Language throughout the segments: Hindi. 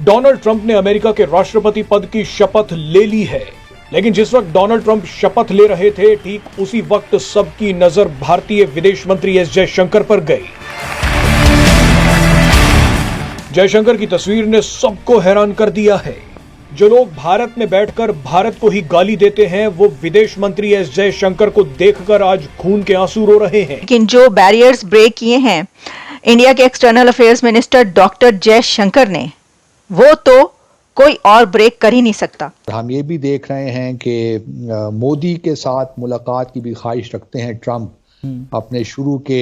डोनाल्ड ट्रंप ने अमेरिका के राष्ट्रपति पद की शपथ ले ली है, लेकिन जिस वक्त डोनाल्ड ट्रंप शपथ ले रहे थे, ठीक उसी वक्त सबकी नजर भारतीय विदेश मंत्री एस जयशंकर पर गई। जयशंकर की तस्वीर ने सबको हैरान कर दिया है। जो लोग भारत में बैठकर भारत को ही गाली देते हैं, वो विदेश मंत्री एस जयशंकर को देखकर आज खून के आंसू रो रहे हैं। लेकिन जो बैरियर्स ब्रेक किए हैं इंडिया के external affairs minister doctor Jaishankar ने, वो तो कोई और ब्रेक कर ही नहीं सकता। हम ये भी देख रहे हैं कि मोदी के साथ मुलाकात की भी ख्वाहिश रखते हैं ट्रंप अपने शुरू के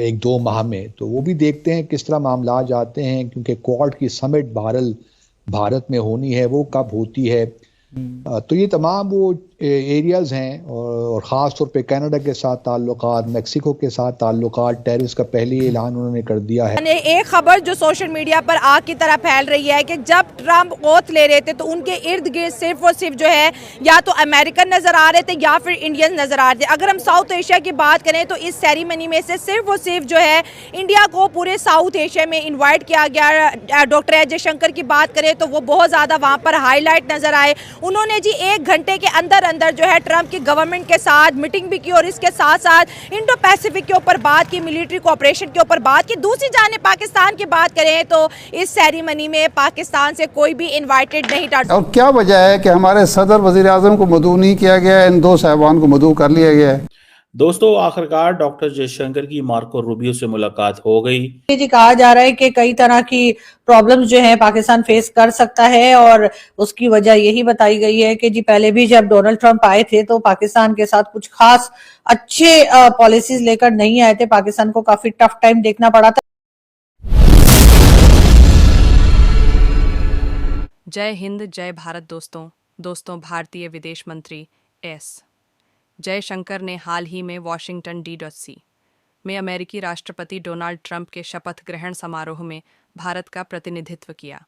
1-2 माह में। तो वो भी देखते हैं किस तरह मामला जाते हैं, क्योंकि क्वाड की समिट भारत में होनी है, वो कब होती है। तो ये तमाम वो एरियाज हैं और ख़ास तौर पे कनाडा के साथ ताल्लुकात, मेक्सिको के साथ ताल्लुकात, टेरिस का पहले ही ऐलान उन्होंने कर दिया है। एक खबर जो सोशल मीडिया पर आग की तरह फैल रही है कि जब ट्रंप ओथ ले रहे थे तो उनके इर्द गिर्द सिर्फ और सिर्फ जो है या तो अमेरिकन नजर आ रहे थे या फिर इंडियन नजर आ रहे थे। अगर हम साउथ एशिया की बात करें तो इस सेरेमनी में से सिर्फ और सिर्फ जो है इंडिया को पूरे साउथ एशिया में इन्वाइट किया गया। डॉक्टर एस जयशंकर की बात करें तो वो बहुत ज़्यादा वहाँ पर हाईलाइट नजर आए। उन्होंने जी 1 घंटे के अंदर जो है ट्रंप की गवर्नमेंट के साथ मीटिंग भी की और इसके साथ साथ इंडो पैसिफिक के ऊपर बात की, मिलिट्री कोऑपरेशन के ऊपर बात की। दूसरी जाने पाकिस्तान की बात करें तो इस सेरेमनी में पाकिस्तान से कोई भी इनवाइटेड नहीं था। और क्या वजह है कि हमारे सदर वजीर आजम को मदऊ नहीं किया गया, इन 2 साहिबान को मदऊ कर लिया गया है। दोस्तों, आखिरकार डॉक्टर जयशंकर की मार्को रूबियो से मुलाकात हो गई। जी कहा जा रहा है कि कई तरह की प्रॉब्लम्स जो है पाकिस्तान फेस कर सकता है और उसकी वजह यही बताई गई है कि जी पहले भी जब डोनाल्ड ट्रंप आए थे तो पाकिस्तान के साथ कुछ खास अच्छे पॉलिसीज लेकर नहीं आए थे। पाकिस्तान को काफी टफ टाइम देखना पड़ा था। जय हिंद, जय भारत। दोस्तों भारतीय विदेश मंत्री एस जयशंकर ने हाल ही में वॉशिंगटन DC में अमेरिकी राष्ट्रपति डोनाल्ड ट्रंप के शपथ ग्रहण समारोह में भारत का प्रतिनिधित्व किया।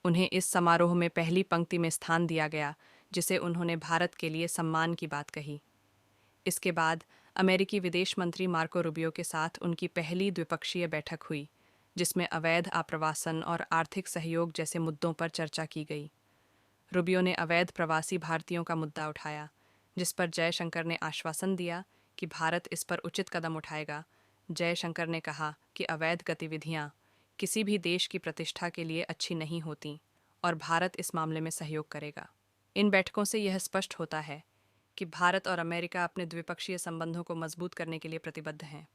उन्हें इस समारोह में पहली पंक्ति में स्थान दिया गया, जिसे उन्होंने भारत के लिए सम्मान की बात कही। इसके बाद अमेरिकी विदेश मंत्री मार्को रूबियो के साथ उनकी पहली द्विपक्षीय बैठक हुई, जिसमें अवैध आप्रवासन और आर्थिक सहयोग जैसे मुद्दों पर चर्चा की गई। रूबियो ने अवैध प्रवासी भारतीयों का मुद्दा उठाया, जिस पर जयशंकर ने आश्वासन दिया कि भारत इस पर उचित कदम उठाएगा। जयशंकर ने कहा कि अवैध गतिविधियां किसी भी देश की प्रतिष्ठा के लिए अच्छी नहीं होती और भारत इस मामले में सहयोग करेगा। इन बैठकों से यह स्पष्ट होता है कि भारत और अमेरिका अपने द्विपक्षीय संबंधों को मजबूत करने के लिए प्रतिबद्ध हैं।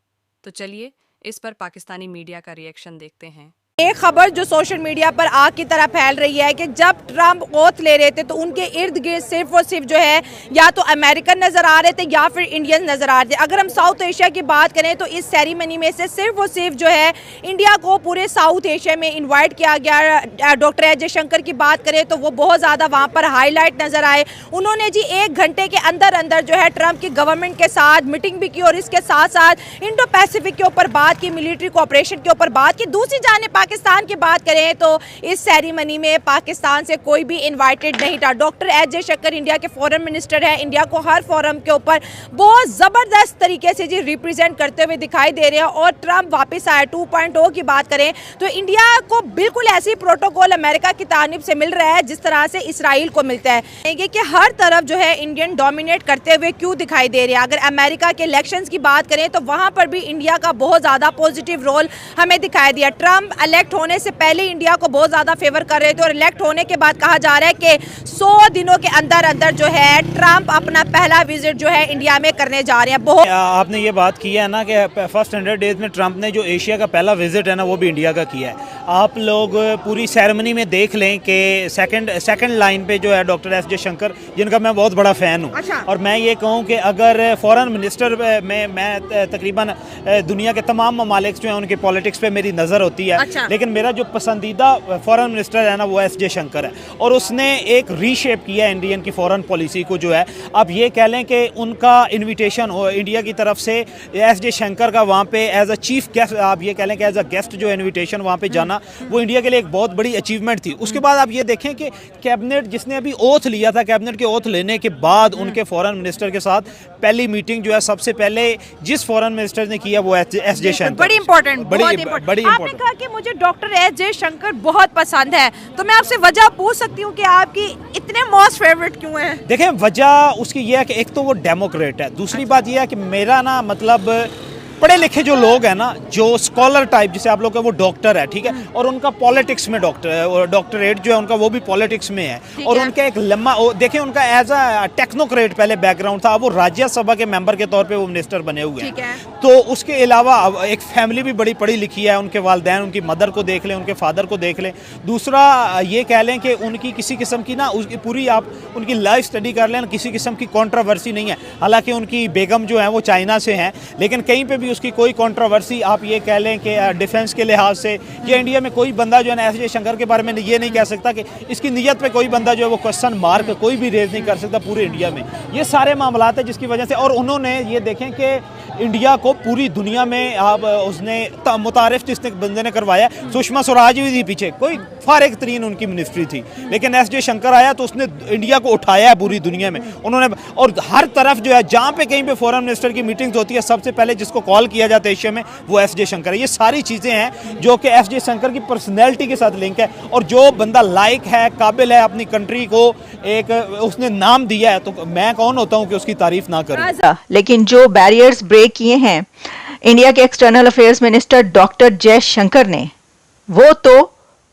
तो चलिए इस पर पाकिस्तानी मीडिया का रिएक्शन देखते हैं। एक खबर जो सोशल मीडिया पर आग की तरह फैल रही है कि जब ट्रंप ओथ ले रहे थे तो उनके इर्द गिर्द सिर्फ और सिर्फ जो है या तो अमेरिकन नजर आ रहे थे या फिर इंडियन नजर आ रहे थे। अगर हम साउथ एशिया की बात करें तो इस सेरेमनी में से सिर्फ और सिर्फ जो है इंडिया को पूरे साउथ एशिया में इन्वाइट किया गया। डॉक्टर एस जयशंकर की बात करें तो वो बहुत ज़्यादा वहाँ पर हाईलाइट नजर आए। उन्होंने जी 1 घंटे के अंदर जो है ट्रंप की गवर्नमेंट के साथ मीटिंग भी की और इसके साथ साथ इंडो पैसिफिक के ऊपर बात की, मिलिट्री कोऑपरेशन के ऊपर बात की। दूसरी जाने पाकिस्तान की बात करें तो इस सेरेमनी में पाकिस्तान से कोई भी इनवाइटेड नहीं था। डॉक्टर एस जयशंकर इंडिया के फॉरेन मिनिस्टर हैं। इंडिया को हर फोरम के ऊपर बहुत ज़बरदस्त तरीके से जी रिप्रेजेंट करते हुए दिखाई दे रहे हैं। और ट्रंप वापस आए 2.0 की बात करें तो इंडिया को बिल्कुल ऐसी प्रोटोकॉल अमेरिका की तानिब से मिल रहा है जिस तरह से इसराइल को मिलता है कि हर तरफ जो है इंडियन डोमिनेट करते हुए क्यों दिखाई दे रहे हैं। अगर अमेरिका के इलेक्शंस की बात करें तो वहाँ पर भी इंडिया का बहुत ज़्यादा पॉजिटिव रोल हमें दिखाई दिया। ट्रंप इलेक्ट होने से पहले इंडिया को बहुत ज्यादा फेवर कर रहे थे और इलेक्ट होने के बाद कहा जा रहा है कि 100 दिनों के अंदर जो है ट्रंप अपना पहला विजिट जो है इंडिया में करने जा रहे हैं। बहुत आपने ये बात की है ना कि फर्स्ट 100 डेज में ट्रंप ने जो एशिया का पहला विजिट है ना वो भी इंडिया का किया है। आप लोग पूरी सेरेमनी में देख लें कि सेकंड लाइन पे जो है डॉक्टर एस जयशंकर, जिनका मैं बहुत बड़ा फ़ैन हूँ। अच्छा। और मैं ये कहूँ कि अगर फॉरेन मिनिस्टर में मैं तकरीबन दुनिया के तमाम ममालिक जो हैं उनके पॉलिटिक्स पे मेरी नज़र होती है। अच्छा। लेकिन मेरा जो पसंदीदा फॉरेन मिनिस्टर है ना वो एस जयशंकर है और उसने एक रीशेप किया है इंडियन की फॉरेन पॉलिसी को जो है। आप ये कह लें कि उनका इनविटेशन हो इंडिया की तरफ से एस जयशंकर का वहाँ पे एज अ चीफ गेस्ट, आप ये कह लें कि एज अ गेस्ट जो इनविटेशन वहाँ पे जाना वो इंडिया के लिए एक बहुत बड़ी अचीवमेंट थी। उसके बाद आप ये देखें कि कैबिनेट जिसने अभी ओथ लिया था, कैबिनेट के ओथ लेने के बाद उनके फॉरेन मिनिस्टर के साथ पहली मीटिंग जो है सबसे पहले जिस फॉरेन मिनिस्टर ने किया वो एस जयशंकर। बड़ी इंपॉर्टेंट। आपने कहा कि मुझे मुझे डॉक्टर एस जयशंकर बहुत पसंद है, तो मैं आपसे वजह पूछ सकती हूँ कि आपकी इतने मोस्ट फेवरेट क्यों हैं? देखें, वजह उसकी ये है कि एक तो वो डेमोक्रेट है, दूसरी बात ये है कि मेरा ना मतलब पढ़े लिखे जो लोग हैं ना, जो स्कॉलर टाइप जिसे आप लोग हैं, वो डॉक्टर है, ठीक है, और उनका पॉलिटिक्स में डॉक्टरेट जो है उनका वो भी पॉलिटिक्स में है, और उनका एक लम्बा देखें उनका एज अ टेक्नोक्रेट पहले बैकग्राउंड था, वो राज्यसभा के मेंबर के तौर पे वो मिनिस्टर बने हुए हैं। तो उसके अलावा एक फैमिली भी बड़ी पढ़ी लिखी है, उनके वालदैन, उनकी मदर को देख लें, उनके फादर को देख लें। दूसरा ये कह लें कि उनकी किसी किस्म की ना उसकी पूरी आप उनकी लाइफ स्टडी कर लें, किसी किस्म की कॉन्ट्रोवर्सी नहीं है। हालांकि उनकी बेगम जो है वो चाइना से हैं, लेकिन कहीं पे भी उसकी कोई कंट्रोवर्सी आप ये कह लें कि डिफेंस के लिहाज से, या इंडिया में कोई बंदा जो है ना एस जयशंकर के बारे में ये नहीं कह सकता कि इसकी नीयत पे कोई बंदा जो है वो क्वेश्चन मार्क कोई भी रेज नहीं कर सकता पूरे इंडिया में। ये सारे मामलात हैं जिसकी वजह से, और उन्होंने ये देखें कि इंडिया को पूरी दुनिया में आप उसने मुतारिफ जिसने बंदे ने करवाया, सुषमा स्वराज भी थी पीछे, कोई फारिग तरीन उनकी मिनिस्ट्री थी, लेकिन एस जयशंकर आया तो उसने इंडिया को उठाया है पूरी दुनिया में उन्होंने। और हर तरफ जो है जहाँ पे कहीं पे फॉरेन मिनिस्टर की मीटिंग्स होती है, सबसे पहले जिसको कॉल किया जाता है एशिया में वो एस जयशंकर है। ये सारी चीज़ें हैं जो कि एस जयशंकर की पर्सनैलिटी के साथ लिंक है, और जो बंदा लायक है, काबिल है, अपनी कंट्री को एक उसने नाम दिया है, तो मैं कौन होता हूँ कि उसकी तारीफ ना करूँ। लेकिन जो बैरियर्स ब्रेक किए हैं इंडिया के external affairs minister doctor Jaishankar ने, वो तो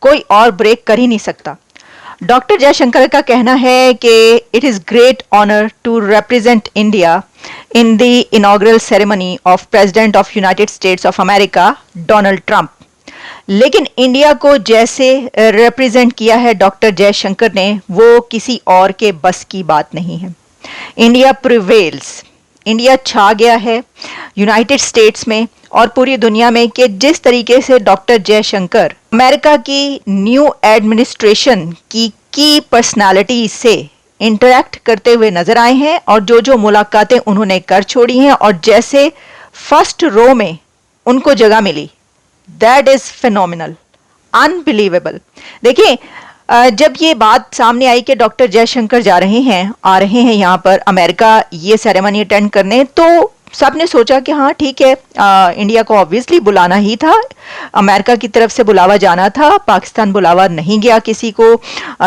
कोई और ब्रेक कर ही नहीं सकता। डॉक्टर जयशंकर का कहना है कि it is great honour to represent India in the inaugural ceremony of president of United States of America Donald Trump. लेकिन इंडिया को जैसे रिप्रेजेंट किया है डॉक्टर जयशंकर ने, वो किसी और के बस की बात नहीं है। इंडिया प्रिवेल्स, इंडिया छा गया है यूनाइटेड स्टेट्स में और पूरी दुनिया में कि जिस तरीके से डॉक्टर जयशंकर अमेरिका की न्यू एडमिनिस्ट्रेशन की पर्सनालिटी से इंटरैक्ट करते हुए नजर आए हैं, और जो जो मुलाकातें उन्होंने कर छोड़ी हैं और जैसे फर्स्ट रो में उनको जगह मिली, दैट इज फिनोमिनल, अनबिलीवेबल। देखिए, जब ये बात सामने आई कि डॉक्टर जयशंकर आ रहे हैं यहाँ पर अमेरिका ये सेरेमनी अटेंड करने, तो सबने सोचा कि हाँ ठीक है, इंडिया को ऑब्वियसली बुलाना ही था, अमेरिका की तरफ से बुलावा जाना था, पाकिस्तान बुलावा नहीं गया किसी को।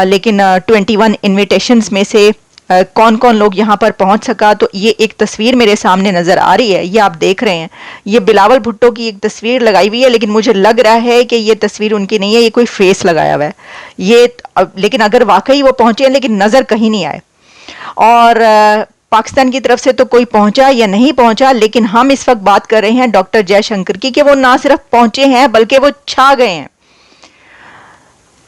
लेकिन 21 इन्विटेशंस में से कौन कौन लोग यहाँ पर पहुंच सका, तो ये एक तस्वीर मेरे सामने नजर आ रही है, ये आप देख रहे हैं, ये बिलावल भुट्टो की एक तस्वीर लगाई हुई है, लेकिन मुझे लग रहा है कि ये तस्वीर उनकी नहीं है, ये कोई फेस लगाया हुआ है ये। लेकिन अगर वाकई वो पहुंचे हैं, लेकिन नजर कहीं नहीं आए। और पाकिस्तान की तरफ से तो कोई पहुंचा या नहीं पहुंचा, लेकिन हम इस वक्त बात कर रहे हैं डॉक्टर जयशंकर की कि वो ना सिर्फ पहुंचे हैं बल्कि वो छा गए हैं।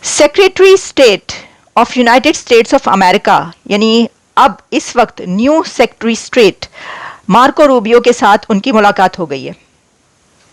Secretary state of United States of America, यानी अब इस वक्त new secretary state Marco Rubio के साथ उनकी मुलाकात हो गई है,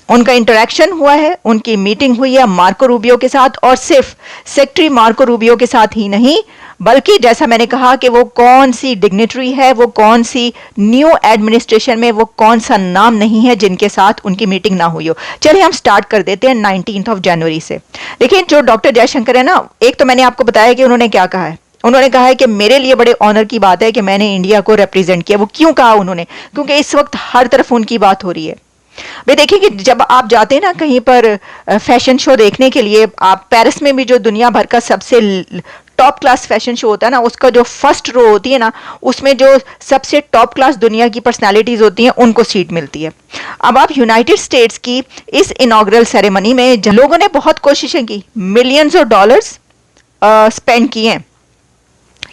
उनका इंटरेक्शन हुआ है, उनकी मीटिंग हुई है मार्को रूबियो के साथ, और सिर्फ सेक्रेटरी मार्को रूबियो के साथ ही नहीं, बल्कि जैसा मैंने कहा कि वो कौन सी डिग्निटरी है, वो कौन सी न्यू एडमिनिस्ट्रेशन में वो कौन सा नाम नहीं है जिनके साथ उनकी मीटिंग ना हुई हो। चलिए हम स्टार्ट कर देते हैं 19 जनवरी से। देखिए, जो डॉक्टर जयशंकर है ना, एक तो मैंने आपको बताया कि उन्होंने क्या कहा है। उन्होंने कहा है कि मेरे लिए बड़े ऑनर की बात है कि मैंने इंडिया को रिप्रेजेंट किया। वो क्यों कहा उन्होंने? क्योंकि इस वक्त हर तरफ उनकी बात हो रही है। भाई देखिए कि जब आप जाते हैं ना कहीं पर फैशन शो देखने के लिए, आप पेरिस में भी जो दुनिया भर का सबसे टॉप क्लास फैशन शो होता है ना, उसका जो फर्स्ट रो होती है ना, उसमें जो सबसे टॉप क्लास दुनिया की पर्सनालिटीज होती हैं उनको सीट मिलती है। अब आप यूनाइटेड स्टेट्स की इस इनॉग्रल सेरेमनी में लोगों ने बहुत कोशिशें की, मिलियंस ऑफ डॉलर्स स्पेंड किए हैं,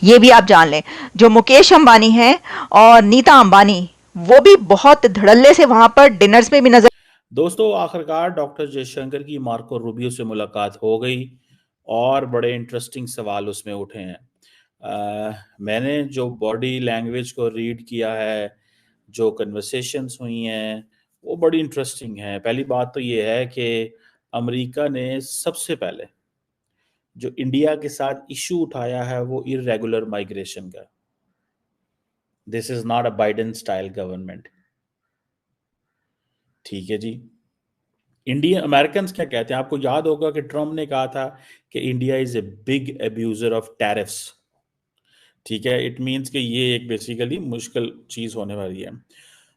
ये भी आप जान लें। जो मुकेश अंबानी हैं और नीता अंबानी, वो भी बहुत धड़ल्ले से वहां पर डिनर्स में भी नजर। दोस्तों, आखिरकार डॉक्टर जयशंकर की मार्को रूबियो से मुलाकात हो गई और बड़े इंटरेस्टिंग सवाल उसमें उठे हैं। मैंने जो बॉडी लैंग्वेज को रीड किया है, जो कन्वर्सेशंस हुई हैं, वो बड़ी इंटरेस्टिंग है। पहली बात तो ये है कि अमेरिका ने सबसे पहले जो इंडिया के साथ इशू उठाया है वो इर्रेगुलर माइग्रेशन का। This is not a Biden style government, ठीक है जी। इंडियन अमेरिकन्स क्या कहते हैं? आपको याद होगा कि ट्रम्प ने कहा था कि India is a big abuser of tariffs, ठीक है। इट मींस कि ये एक बेसिकली मुश्किल चीज होने वाली है।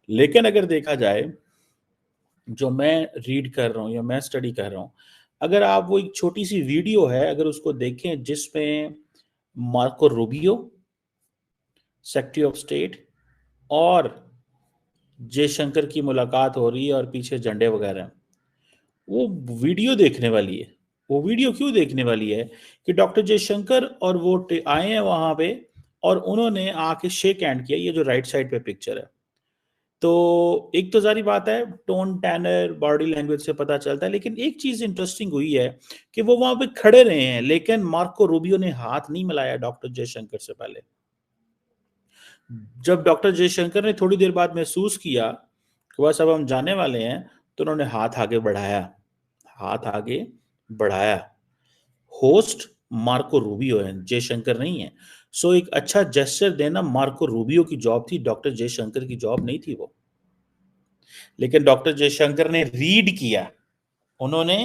लेकिन अगर देखा जाए, जो मैं रीड कर रहा हूँ या मैं स्टडी कर रहा हूँ, अगर आप वो एक छोटी सी वीडियो है अगर उसको देखें जिसमें Marco Rubio, secretary of state और जयशंकर की मुलाकात हो रही है और पीछे झंडे वगैरह हैं, वो वीडियो देखने वाली है। वो वीडियो क्यों देखने वाली है कि डॉक्टर जयशंकर और वो आए हैं वहां पे और उन्होंने आके शेक हैंड किया। ये जो राइट साइड पे पिक्चर है, तो एक तो जारी बात है टोन टैनर बॉडी लैंग्वेज से पता चलता है, लेकिन एक चीज इंटरेस्टिंग हुई है कि वो वहां पे खड़े रहे हैं लेकिन मार्को रूबियो ने हाथ नहीं मिलाया डॉक्टर जयशंकर से पहले। जब डॉक्टर जयशंकर ने थोड़ी देर बाद महसूस किया कि बस अब हम जाने वाले हैं, तो उन्होंने हाथ आगे बढ़ाया, हाथ आगे बढ़ाया। होस्ट मार्को रूबियो है, जयशंकर नहीं है। सो एक अच्छा जेस्चर देना मार्को रूबियो की जॉब थी, डॉक्टर जयशंकर की जॉब नहीं थी वो। लेकिन डॉक्टर जयशंकर ने रीड किया, उन्होंने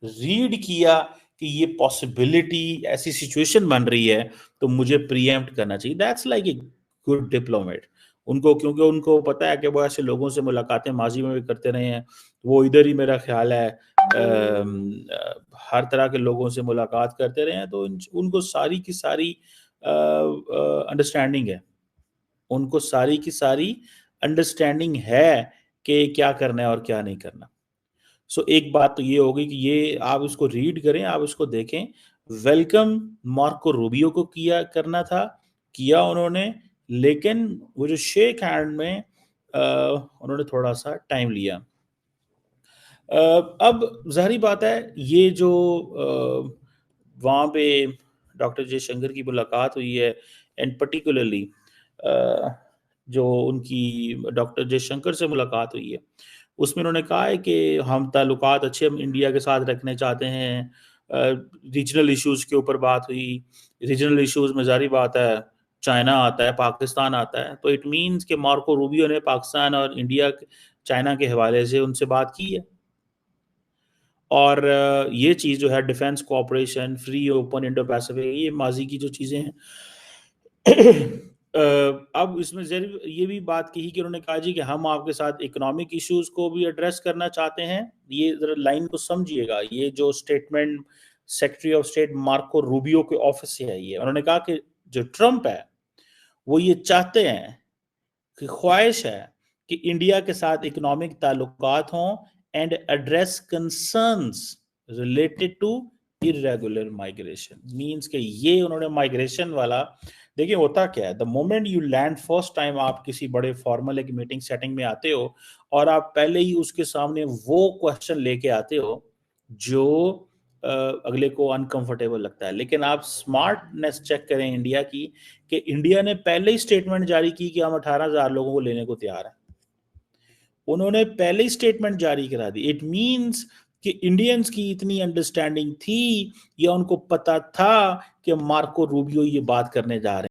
रीड किया कि ये पॉसिबिलिटी ऐसी सिचुएशन बन रही है तो मुझे प्रीएम्प्ट करना चाहिए। That's like a good diplomat. उनको, क्योंकि उनको पता है कि वो ऐसे लोगों से मुलाकातें माजी में भी करते रहे हैं। वो इधर ही मेरा ख्याल है हर तरह के लोगों से मुलाकात करते रहे हैं, तो उनको सारी की सारी अंडरस्टैंडिंग है। उनको सारी की सारी अंडरस्टैंडिंग है कि क्या करना है और क्या नहीं करना। सो एक बात तो ये होगी कि ये आप इसको रीड करें, आप इसको देखें। वेलकम मार्को रूबियो को करना था, किया उन्होंने, लेकिन वो जो शेक हैंड में उन्होंने थोड़ा सा टाइम लिया। अब ज़ाहिर बात है ये जो वहाँ पे डॉक्टर जयशंकर की मुलाकात हुई है एंड पर्टिकुलरली जो उनकी डॉक्टर जयशंकर से मुलाकात हुई है, उसमें उन्होंने कहा है कि हम ताल्लुकात अच्छे हम इंडिया के साथ रखने चाहते हैं। रीजनल इश्यूज़ के ऊपर बात हुई। रीजनल इश्यूज़ में ज़ाहिर बात है चाइना आता है, पाकिस्तान आता है, तो इट मीन्स कि मार्को रूबियो ने पाकिस्तान और इंडिया, चाइना के हवाले से उनसे बात की है। और ये चीज़ जो है defence cooperation, free open Indo Pacific, ये माजी की जो चीज़ें हैं। अब इसमें जरूर ये भी बात कही कि उन्होंने कहा जी कि हम आपके साथ इकोनॉमिक इश्यूज को भी एड्रेस करना चाहते हैं। ये जरा लाइन को समझिएगा, ये जो statement secretary of state Marco Rubio के ऑफिस से है, ये उन्होंने कहा कि जो ट्रम्प है वो ये चाहते हैं कि ख्वाहिश है कि इंडिया के साथ इकोनॉमिक ताल्लुकात हों and address concerns related to irregular migration. Means कि ये उन्होंने माइग्रेशन वाला, देखिए होता क्या है, the moment you land first time, आप किसी बड़े फॉर्मल एक मीटिंग सेटिंग में आते हो और आप पहले ही उसके सामने वो क्वेश्चन लेके आते हो जो अगले को अनकंफर्टेबल लगता है। लेकिन आप स्मार्टनेस चेक करें इंडिया की, कि इंडिया ने पहले ही स्टेटमेंट जारी की कि हम 18,000 लोगों को लेने को तैयार हैं। उन्होंने पहले ही स्टेटमेंट जारी करा दी। इट मींस कि इंडियंस की इतनी अंडरस्टैंडिंग थी या उनको पता था कि मार्को रूबियो ये बात करने जा रहे हैं।